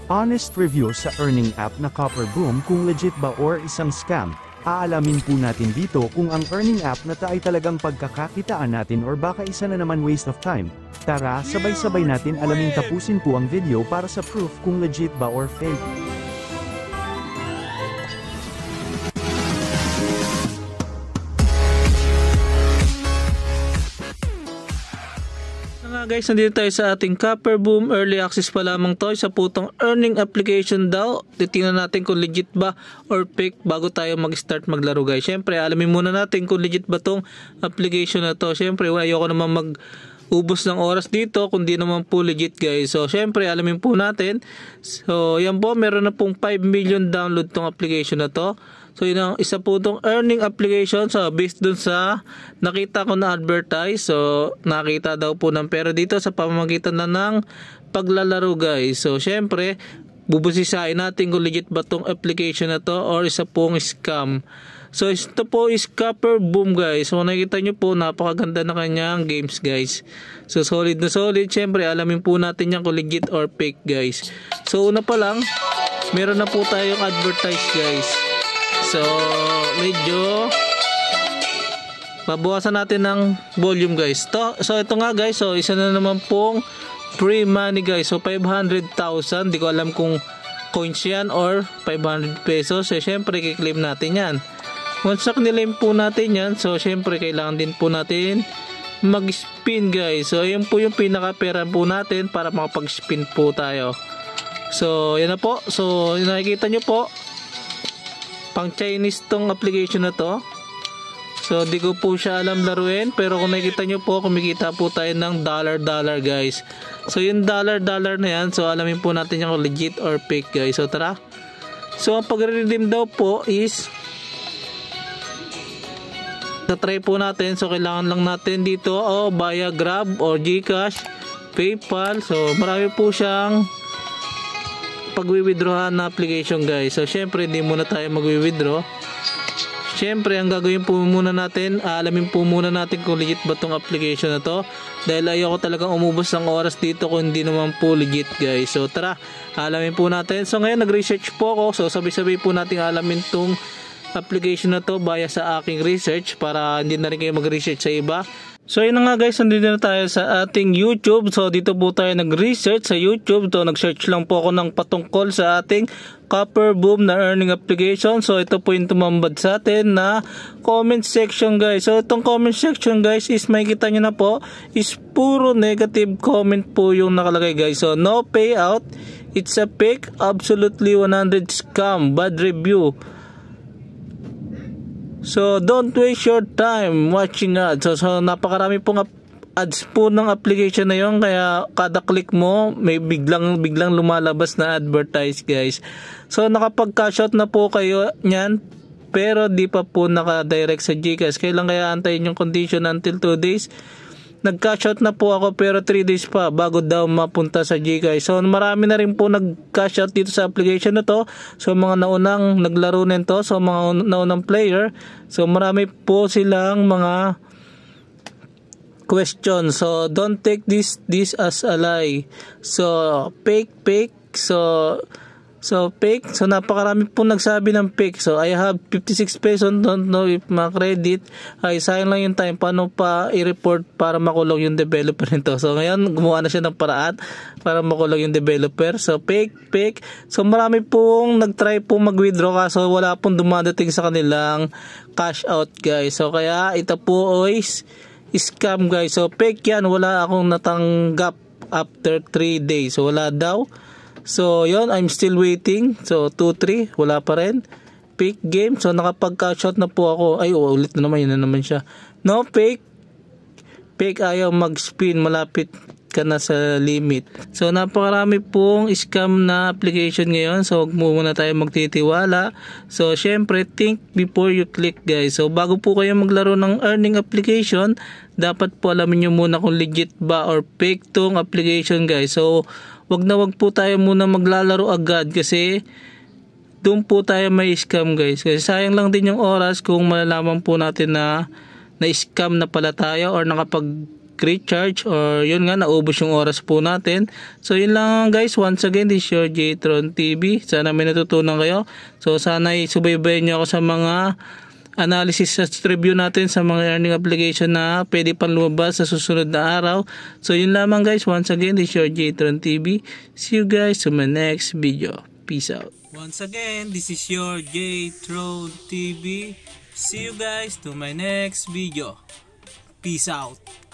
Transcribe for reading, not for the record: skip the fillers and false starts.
Honest review sa earning app na Copper Boom kung legit ba or isang scam. Aalamin po natin dito kung ang earning app na ta ay talagang pagkakakitaan natin or baka isa na naman waste of time. Tara, sabay-sabay natin alamin, tapusin po ang video para sa proof kung legit ba or fake. Guys, nandito tayo sa ating Copper Boom. Early access pa lamang to, sa putong earning application daw. Titingnan natin kung legit ba or fake bago tayo mag-start maglaro, guys. Syempre, alamin muna natin kung legit ba tong application na to. Syempre, ayoko naman mag-ubos ng oras dito kung di naman po legit, guys. So, syempre, alamin po natin. So, yan po, meron na pong 5 million download tong application na to. So, yun ang isa po itong earning application. So, based dun sa nakita ko na advertise. So, nakita daw po ng pera dito sa pamamagitan na ng paglalaro, guys. So, syempre, bubusisain natin kung legit ba itong application na to or isa pong scam. So, ito po is Copper Boom, guys. So, nakikita nyo po, napakaganda na kanyang games, guys. So, solid na solid. Syempre, alamin po natin yan kung legit or fake, guys. So, una pa lang, meron na po tayong advertise, guys. So, medyo babawasan natin ng volume, guys. So, ito nga, guys. So, isa na naman pong free money, guys. So, 500,000. Di ko alam kung coins yan or 500 pesos. So, syempre, kiklaim natin yan. Once na kinilaim po natin yan, so, syempre, kailangan din po natin mag-spin, guys. So, yan po yung pinaka-pera po natin para makapag-spin po tayo. So, yan na po. So, nakikita nyo po, pang Chinese tong application na to. So, di ko po siya alam laruin. Pero kung nakikita nyo po, kumikita po tayo ng dollar, guys. So, yung dollar na yan. So, alamin po natin yung legit or fake, guys. So, tara. So, ang pag-redeem daw po is na-try po natin. So, kailangan lang natin dito via Grab or GCash, PayPal. So, marami po siyang pag-withdraw na application, guys. So, syempre, hindi muna tayo mag-withdraw. Syempre, ang gagawin po muna natin, alamin po muna natin kung legit ba tong application na to. Dahil ayoko talagang umubos ng oras dito kung hindi naman po legit, guys. So, tara, alamin po natin. So, ngayon, nag-research po ako. So, sabay-sabay po natin alamin tong application na to via sa aking research para hindi na rin kayo mag-research sa iba. So, yun na nga, guys, nandito na tayo sa ating YouTube. So, dito po tayo nag-research sa YouTube. So, nag-search lang po ako ng patungkol sa ating Copper Boom na earning application. So, ito po yung tumambad sa atin na comment section, guys. So, itong comment section, guys, is makikita nyo na po, is puro negative comment po yung nakalagay, guys. So, no payout, it's a fake, absolutely 100 scam, bad review. So, don't waste your time watching ads. So napakarami pong ads po ng application na yun. Kaya kada click mo, may biglang lumalabas na advertise, guys. So, nakapag-cash out na po kayo nyan. Pero di pa po naka-direct sa GCash. Kailan kaya antayin yung condition until 2 days? Nag-cash out na po ako pero 3 days pa bago daw mapunta sa GCash. So, marami na rin po nag-cash out dito sa application na to. So, mga naunang naglaro nito. So, mga naunang player. So, marami po silang mga questions. So, don't take this as a lie. So, fake. So, fake. So, napakarami po nagsabi ng fake. So, I have 56 pesos. Don't know if ma-credit. Ay, sayang lang yung time. Paano pa i-report para makulong yung developer nito? So, ngayon, gumawa na siya ng paraan para makulong yung developer. So, fake. So, marami pong nag-try po mag-withdraw kaso wala pong dumadating sa kanilang cash out, guys. So, kaya ito po is scam, guys. So, fake yan. Wala akong natanggap after 3 days. So, wala daw. So, yun, I'm still waiting. So, 2-3, wala pa rin. Fake game. So, nakapag-cash out na po ako. Ay, ulit na naman. Yun na naman siya. No, fake. Fake, ayaw mag-spin. Malapit ka na sa limit. So, napakarami pong scam na application ngayon. So, huwag muna tayo magtitiwala. So, syempre, think before you click, guys. So, bago po kayo maglaro ng earning application, dapat po alamin nyo muna kung legit ba or fake tong application, guys. So, wag po tayo muna maglalaro agad kasi doon po tayo may scam, guys. Kasi sayang lang din yung oras kung malalaman po natin na scam na pala tayo or nakapag recharge or yun nga naubos yung oras po natin. So yun lang guys, once again this is your Jtron TV. Sana may natutunan kayo. So sana isubaybayan nyo ako sa mga analysis at review natin sa mga earning application na pwede pang lumabas sa susunod na araw. So yun lamang guys, once again this is your Jtron TV. See you guys to my next video. Peace out. Once again, this is your Jtron TV. See you guys to my next video. Peace out.